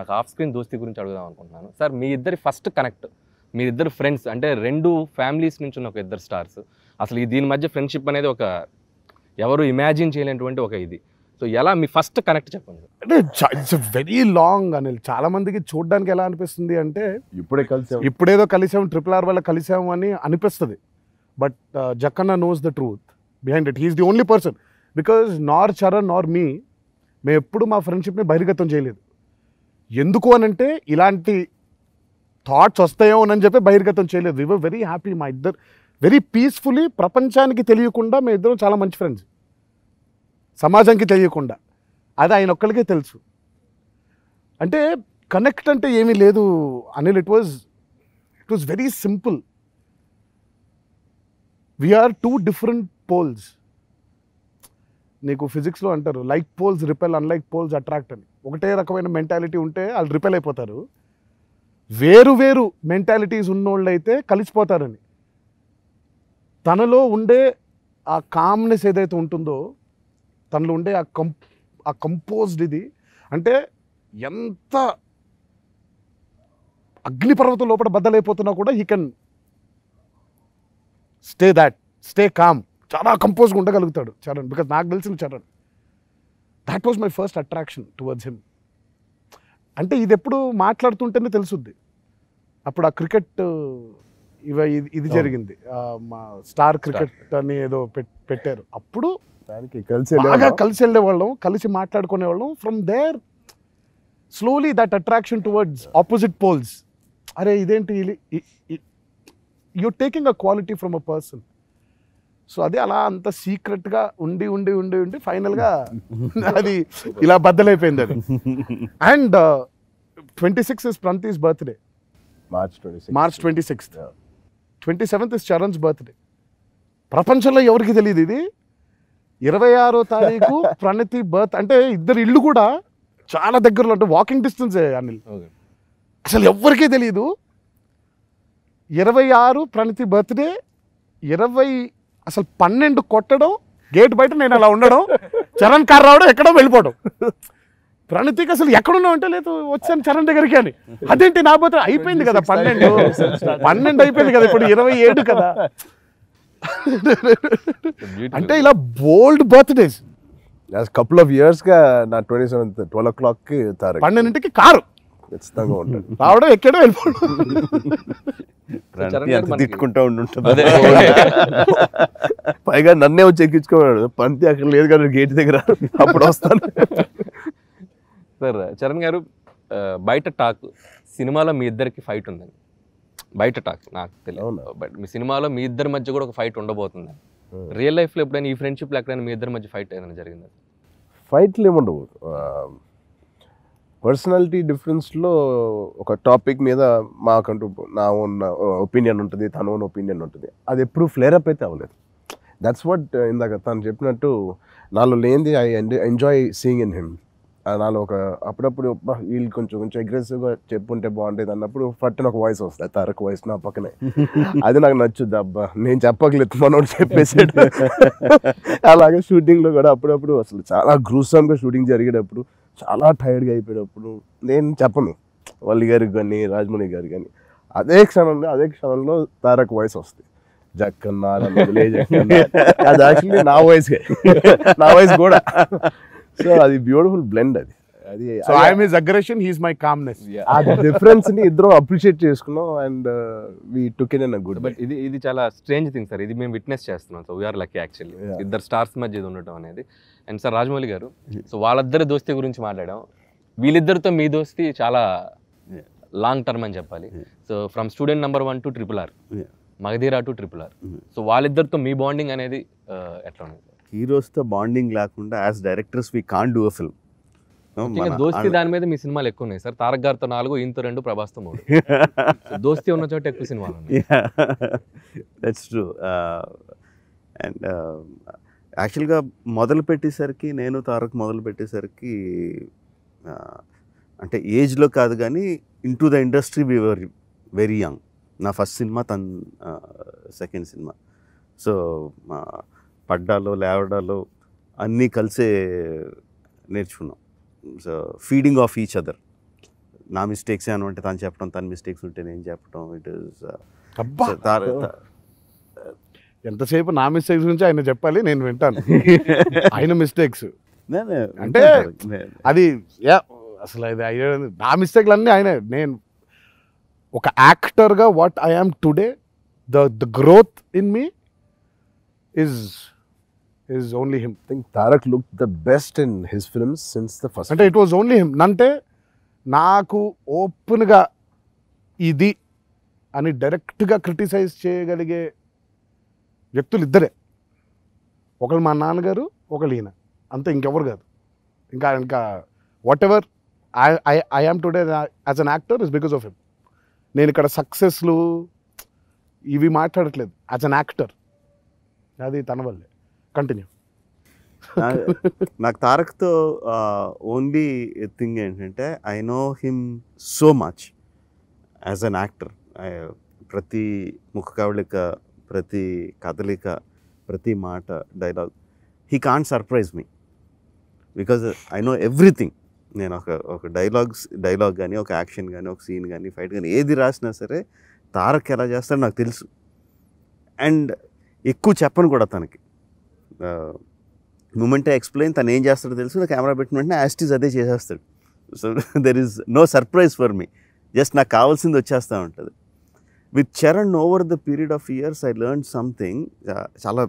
నాకు off screen దోస్తీ గురించి అడుగుదాం అనుకుంటున్నాను సార్. మీ ఇద్దరి ఫస్ట్ కనెక్ట్, మీ ఇద్దరు ఫ్రెండ్స్ అంటే రెండు ఫ్యామిలీస్ నుంచి ఉన్న ఒక ఇద్దరు స్టార్స్, అసలు ఈ దీని మధ్య ఫ్రెండ్షిప్ అనేది ఒక ఎవరు ఇమాజిన్ చేయలేనటువంటి ఒక ఇది. సో ఎలా మీ ఫస్ట్ కనెక్ట్ చెప్పండి. అంటే ఇట్స్ వెరీ లాంగ్ అనిల్. చాలా మందికి చూడడానికి ఎలా అనిపిస్తుంది అంటే ఇప్పుడేదో కలిసాము, RRR వల్ల కలిసాము అని అనిపిస్తుంది. But Jakkanna knows the truth behind it. He's the only person. Because nor Charan నార్ మీ, మేము ఎప్పుడు మా ఫ్రెండ్షిప్ని బహిర్గతం చేయలేదు. ఎందుకు అనంటే ఇలాంటి థాట్స్ వస్తాయో అని చెప్పి బహిర్గతం చేయలేదు. వి వర్ వెరీ హ్యాపీ. మా ఇద్దరు వెరీ పీస్ఫుల్లీ, ప్రపంచానికి తెలియకుండా మేము ఇద్దరం చాలా మంచి ఫ్రెండ్స్, సమాజానికి తెలియకుండా. అది ఆయన ఒక్కరికే తెలుసు. అంటే కనెక్ట్ అంటే ఏమీ లేదు Anil. It was very simple. We're two different poles. నీకు ఫిజిక్స్లో అంటారు like poles repel, unlike poles attract అని. ఒకటే రకమైన మెంటాలిటీ ఉంటే వాళ్ళు రిపెల్ అయిపోతారు, వేరు వేరు మెంటాలిటీస్ ఉన్నోళ్ళు అయితే కలిసిపోతారని. తనలో ఉండే ఆ కామ్నెస్ ఏదైతే ఉంటుందో, తనలో ఉండే ఆ కంపోజ్డ్ ఇది, అంటే ఎంత అగ్నిపర్వతం లోపల బద్దలైపోతున్నా కూడా హీ కెన్ స్టే కామ్. చాలా కంపోజ్గా ఉండగలుగుతాడు చరణ్. బికాజ్ నాకు తెలిసిన Charan, that was my first attraction towards him. అంటే ఇది ఎప్పుడు మాట్లాడుతుంటేనే తెలుసుద్ది. అప్పుడు ఆ క్రికెట్ ఇది జరిగింది, మా స్టార్ క్రికెట్ అని ఏదో పెట్టారు. అప్పుడు బాగా కలిసి వెళ్ళేవాళ్ళం, కలిసి మాట్లాడుకునేవాళ్ళం. From there slowly that attraction towards opposite poles. అరే ఇదేంటి, you're taking a quality from a person. So అదే అలా అంత సీక్రెట్గా ఉండి ఉండి ఉండి ఉండి ఫైనల్గా అది ఇలా బద్దలైపోయింది అది. And 26 is Pranti's birthday. March 26th. 27th is Charan's birthday. ప్రపంచంలో ఎవరికి తెలియదు ఇది. 26వ తారీఖు ప్రణతి బర్త్. అంటే ఇద్దరు ఇల్లు కూడా చాలా దగ్గరలో, అంటే వాకింగ్ డిస్టెన్స్ అనిల్. అసలు ఎవరికీ తెలియదు. 26 ప్రణతి బర్త్డే, 20 అసలు 12 కొట్టడం, గేట్ బయట నేను అలా ఉండడం, చరణ్ కార్ రావడం, ఎక్కడో వెళ్ళిపోవడం. ప్రణతికి అసలు ఎక్కడున్నావు అంటే లేదు, వచ్చాను చరణ్ దగ్గరికి అని. అదేంటి నా బర్త్డే అయిపోయింది కదా, 12 అయిపోయింది కదా, ఇప్పుడు 27 కదా. అంటే ఇలా బోల్డ్ బర్త్డేస్. కపుల్ ఆఫ్ ఇయర్స్ గా నా 27th 12 o'clock 12కి కారు ఖచ్చితంగా ఉంటుంది. రావడం, ఎక్కడో వెళ్ళిపోవడం. తిట్టుకుంటా ఉంటుంది. పైగా నన్నే వచ్చి ఎక్కించుకోవాడు. పంతి అక్కడ లేదు కదా గేట్ దగ్గర, అప్పుడు వస్తాను. సార్ చరణ్ గారు, బయట టాక్ సినిమాలో మీ ఇద్దరికి ఫైట్ ఉందండి. బయట టాక్ నాకు తెలియదు, బట్ మీ సినిమాలో మీ ఇద్దరి మధ్య కూడా ఒక ఫైట్ ఉండబోతుంది. రియల్ లైఫ్లో ఎప్పుడైనా ఈ ఫ్రెండ్షిప్లో ఎక్కడైనా మీ ఇద్దరి మధ్య ఫైట్ ఏదైనా జరిగింది? ఫైట్లు ఏముండవు. పర్సనాలిటీ డిఫరెన్స్లో ఒక టాపిక్ మీద మాకంటూ నా ఓన్ ఒపీనియన్ ఉంటుంది, తన ఓన్ ఒపీనియన్ ఉంటుంది. అది ఎప్పుడు ఫ్లేర్ అప్ అయితే అవ్వలేదు. దట్స్ వాట్ ఇందాక తను చెప్పినట్టు, నాలో లేనిది I enjoy seeing in him. నాలో ఒక అప్పుడప్పుడు వీళ్ళు కొంచెం అగ్రెసివ్గా చెప్పుంటే బాగుంటుంది అన్నప్పుడు పట్టిన ఒక వాయిస్ వస్తుంది, తారక్ వాయిస్ నా పక్కనే. అది నాకు నచ్చుద్ది. అబ్బా నేను చెప్పగలేదు, మనోడు చెప్పేసాడు. అలాగే షూటింగ్లో కూడా అప్పుడప్పుడు అసలు చాలా గ్రూసమ్గా షూటింగ్ జరిగేటప్పుడు, చాలా టైర్డ్గా అయిపోయేటప్పుడు నేను చెప్పను వల్లి గారికి కానీ రాజమౌళి గారికి కానీ. అదే క్షణంలో తారక్ వాయిస్ వస్తుంది, జక్కన్న అది యాక్చువల్లీ నా వాయిస్ కూడా. సో అది బ్యూటిఫుల్ బ్లెండ్. అది అగ్రెషన్, హీస్ మై కామ్నెస్. ఆ డిఫరెన్స్ ని ఇద్దరం అప్రిషియేట్ చేసుకున్నాం and we took it in a good. But ఇది చాలా స్ట్రేంజ్ థింగ్ సార్. ఇది మేము విట్నెస్ చేస్తున్నాం. సో వీఆర్ లక్కీ యాక్చువల్లీ, ఇద్దరు స్టార్స్ మధ్య ఇది ఉండటం అనేది. అండ్ సార్ రాజమౌళి గారు, సో వాళ్ళిద్దరి దోస్తీ గురించి మాట్లాడాం. వీళ్ళిద్దరితో మీ దోస్తీ చాలా లాంగ్ టర్మ్ అని చెప్పాలి. So from student number 1 to RRR, Magadheera to RRR. So వాళ్ళిద్దరితో మీ బాండింగ్ అనేది ఎట్లా ఉంది? హీరోస్తో బాండింగ్ లేకుండా as directors we can't do a film. దోస్తీ దాని మీద మీ సినిమాలు ఎక్కువ ఉన్నాయి సార్. తారక్ గారితో 4, ఈయనతో 2, ప్రభాస్తో 3. దోస్తీ ఉన్న చోట ఎక్కువ సినిమాలు ఉన్నాయి. That's true. అండ్ యాక్చువల్గా మొదలు పెట్టేసరికి, నేను తారక్ మొదలు పెట్టేసరికి అంటే ఏజ్లో కాదు కానీ in to the industry we were very young. నా ఫస్ట్ సినిమా, తన సెకండ్ సినిమా. సో పడ్డాలో లేవడాలో అన్నీ కలిసే నేర్చుకున్నాం. So feeding of each other. నా మిస్టేక్స్ అని అంటే తను చెప్పడం, తన మిస్టేక్స్ ఉంటే నేను చెప్పడం. ఇట్ ఈస్ అబ్బా ఎంతసేపు నా మిస్టేక్స్ గురించి ఆయన చెప్పాలి, నేను వింటాను. ఆయన మిస్టేక్స్ అంటే అది అసలు ఇది నా మిస్టేక్లు అన్నీ ఆయనే. నేను ఒక యాక్టర్గా what I am today, the growth in me is only him. I think Tarak looked the best in his films since the first. అంటే ఇట్ వాజ్ ఓన్లీ హిమ్. అంటే నాకు ఓపెన్గా ఇది అని డైరెక్ట్గా క్రిటిసైజ్ చేయగలిగే వ్యక్తులు ఇద్దరే. ఒకళ్ళు మా నాన్నగారు, ఒకళ్ళు ఈయన, అంతే, ఇంకెవరు కాదు. ఇంకా what ever I am today as an actor is because of him. నేను ఇక్కడ సక్సెస్లు ఇవి మాట్లాడట్లేదు, యాజ్ అన్ యాక్టర్ అది తన వల్లే. కంటిన్యూ. నాకు తారక్తో ఓన్లీ థింగ్ ఏంటంటే I know him so much as an actor. ప్రతి ముఖ కవళిక, ప్రతి కదలిక, ప్రతి మాట, dialogue, he can't surprise me because I know everything. నేను ఒక డైలాగ్ కానీ, ఒక యాక్షన్ కానీ, ఒక సీన్ కానీ, ఫైట్ కానీ ఏది రాసినా సరే తారక్ ఎలా చేస్తాడో నాకు తెలుసు. అండ్ ఎక్కువ చెప్పను కూడా తనకి. మూమెంటే ఎక్స్ప్లెయిన్, తను ఏం చేస్తాడో తెలుసు. నా కెమెరా పెట్టిన వెంటనే యాస్టీజ్ అదే చేసేస్తాడు. So there is no surprise for me. Just నాకు కావాల్సింది వచ్చేస్తూ ఉంటుంది. With Charan over the period of years I learn something. చాలా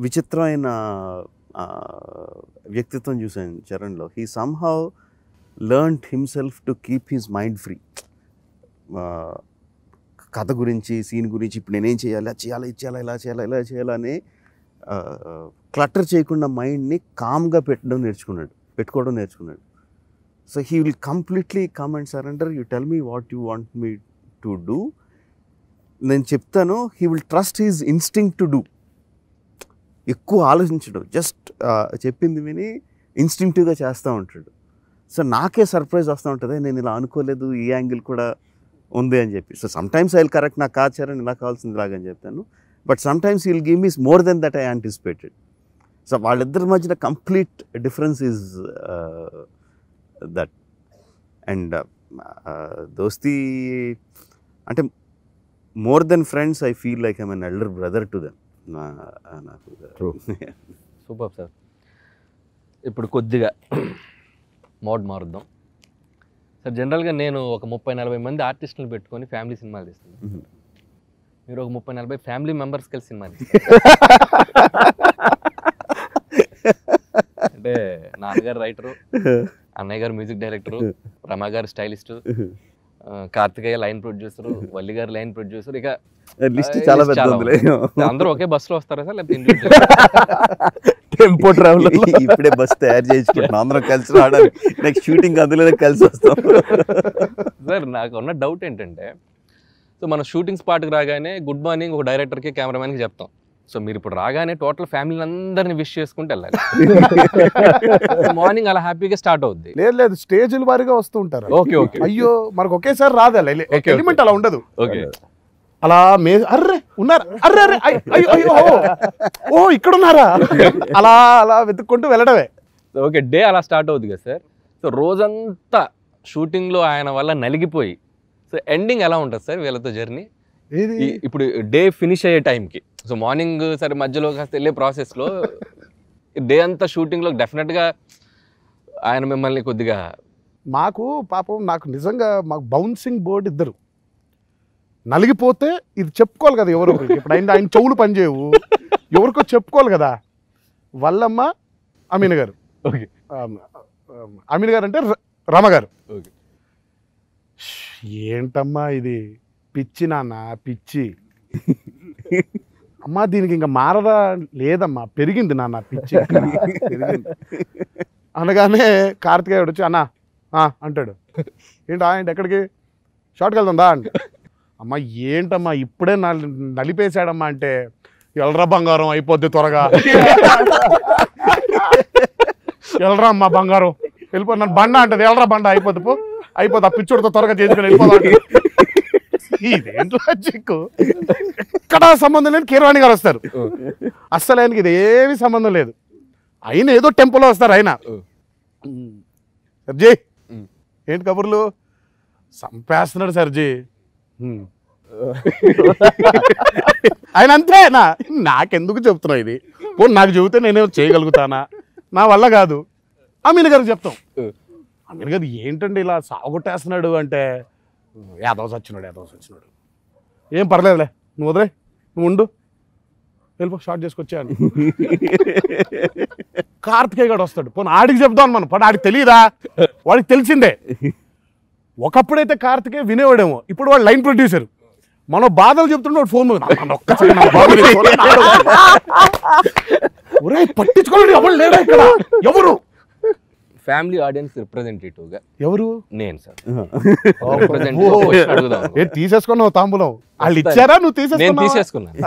విచిత్రమైన వ్యక్తిత్వం చూశాను చరణ్లో. He somehow learned himself to keep his mind free. కథ గురించి, సీన్ గురించి, ఇప్పుడు నేనేం చేయాలి, అది చేయాలి, ఇది చేయాలి, ఇలా చేయాలి, ఇలా చేయాలని క్లటర్ చేయకుండా మైండ్ని కామ్గా పెట్టుకోవడం నేర్చుకున్నాడు. So he will completely come and surrender. You tell me what you want me to do, నేను చెప్తాను. He will trust his instinct to do. ఎక్కువ ఆలోచించడు, జస్ట్ చెప్పింది విని ఇన్స్టింక్టివ్గా చేస్తూ ఉంటాడు. సో నాకే సర్ప్రైజ్ వస్తూ ఉంటుంది, నేను ఇలా అనుకోలేదు, ఈ యాంగిల్ కూడా ఉంది అని చెప్పి. So sometimes I will correct, నాకు కాచారని ఇలా కావాల్సింది ఇలాగని చెప్తాను. But sometimes he will give me more than that I anticipated. So వాళ్ళిద్దరి మధ్యన complete difference is that. And దోస్తీ అంటే more than friends I feel like I'm an elder brother to them. నాకు సూపర్ సార్. ఇప్పుడు కొద్దిగా mode మారుద్దాం sir. జనరల్గా నేను ఒక 30-40 మంది ఆర్టిస్టులను పెట్టుకొని ఫ్యామిలీ సినిమాలు తీస్తున్నాను. మీరు ఒక 30-40 ఫ్యామిలీ మెంబర్స్ కలిసి సినిమా అంటే నాన్నగారు రైటరు, అన్నయ్య గారు మ్యూజిక్ డైరెక్టరు, రమా గారు stylist, Karthikeya line producer, Valli గారు లైన్ ప్రొడ్యూసర్. ఇక లిస్ట్ చాలా అందరూ ఒకే బస్సులో వస్తారా సార్, లేకపోతే టెంపో ట్రావెల్ ఇప్పుడే బస్ తయారు చేసుకుంటున్నాం, అందరం కలిసి రావడానికి. నెక్స్ట్ షూటింగ్ అందులోనే కలిసి వస్తాం. సార్ నాకు ఉన్న డౌట్ ఏంటంటే, సో మన షూటింగ్ స్పాట్కి రాగానే గుడ్ మార్నింగ్ ఒక డైరెక్టర్కి, కెమెరామ్యాన్కి చెప్తాం. సో మీరు ఇప్పుడు రాగానే టోటల్ ఫ్యామిలీ అందరిని విష్ చేసుకుంటూ వెళ్ళాలి. మార్నింగ్ అలా హ్యాపీగా స్టార్ట్ అవుద్ది. లేదు స్టేజ్ల వారీగా వస్తూ ఉంటారు. Okay okay. అయ్యో మనకు ఒకేసారి రాదా ఎలిమెంట్, అలా ఉండదు. ఓకే అలా అర్రే ఉన్నారు, అర్రే అర్రే అయ్యో అయ్యో ఓ ఇక్కడ ఉన్నారా, అలా అలా వెతుక్కుంటూ వెళ్ళడమే. ఓకే, డే అలా స్టార్ట్ అవుతుంది కదా సార్. సో రోజంతా షూటింగ్లో ఆయన వల్ల నలిగిపోయి, సో ఎండింగ్ ఎలా ఉంటుంది సార్ వీళ్ళతో జర్నీ? ఇప్పుడు డే ఫినిష్ అయ్యే టైంకి, సో మార్నింగ్ సరే మధ్యలో కాస్త వెళ్ళే ప్రాసెస్లో డే అంతా షూటింగ్లో డెఫినెట్గా ఆయన మిమ్మల్ని కొద్దిగా మాకు పాపం నాకు నిజంగా మాకు బౌన్సింగ్ బోర్డు ఇద్దరు నలిగిపోతే ఇది చెప్పుకోవాలి కదా ఎవరో ఒకరికి. ఇప్పుడు ఆయన చెవులు పనిచేయవు, ఎవరికో చెప్పుకోవాలి కదా. వల్లమ్మ అమీన్ గారు, ఓకే అమీన్ గారు అంటే రమగారు. ఓకే, ఏంటమ్మా ఇది పిచ్చి నాన్న పిచ్చి, అమ్మా దీనికి ఇంకా మారదా, లేదమ్మా పెరిగింది నాన్న పిచ్చి పెరిగింది అనగానే కార్తికేయుడు వచ్చి అన్నా అంటాడు. ఏంటా ఏంటి ఎక్కడికి, షార్ట్కి వెళ్తుందా అంటే, అమ్మ ఏంటమ్మా ఇప్పుడే నలిపేశాడమ్మా అంటే, ఎల్రా బంగారం అయిపోద్ది త్వరగా, ఎల్రా అమ్మా బంగారం వెళ్ళిపో, నన్ను బండ అంటది, ఎల్రా బండ అయిపోద్ది పో, అయిపోద్ది ఆ పిచ్చోడితో త్వరగా చేసుకుని వెళ్ళిపోదా. ఇదేంట్లో చిక్కు, ఎక్కడ సంబంధం లేదు. కీరవాణి గారు వస్తారు, అస్సలు ఆయనకి ఇది ఏమి సంబంధం లేదు. అయినా ఏదో టెంపోలో వస్తారు. ఆయన జై ఏంటి కబుర్లు? సంపేస్తున్నాడు సర్జీ. ఆయన అంతే. నాకెందుకు చెప్తున్నావు ఇది? పోనీ నాకు చెబితే నేనేమో చేయగలుగుతానా? నా వల్ల కాదు. అమీన్ గారికి చెప్తాం. అమీన్ గారు ఏంటండి ఇలా సాగొట్టేస్తున్నాడు అంటే, యాదవ్ సచ్చినాడు. ఏం పర్లేదులే, నువ్వు వదిలే, నువ్వు ఉండు, వెళ్ళిపో, షార్ట్ చేసుకొచ్చాను. కార్తికేయ గారు వస్తాడు. పోనీ ఆడికి చెప్దాం మనం. పని ఆడికి తెలియదా? వాడికి తెలిసిందే. ఒకప్పుడైతే కార్తికేయ వినేవాడేమో, ఇప్పుడు వాడు లైన్ ప్రొడ్యూసర్. మనం బాధలు చెప్తుండే వాడు ఫోన్ ఒరే పట్టించుకోండి, ఎవరు లేడా ఇక్కడ? ఎవరు? ఫ్యామిలీ ఆడియన్స్ రిప్రజెంటేటివ్గా ఎవరు? నేను సార్. తీసేసుకున్నావు తాంబూలం? వాళ్ళు ఇచ్చారా, నువ్వు నేను తీసేసుకున్నావా? తీసేసుకున్నాను.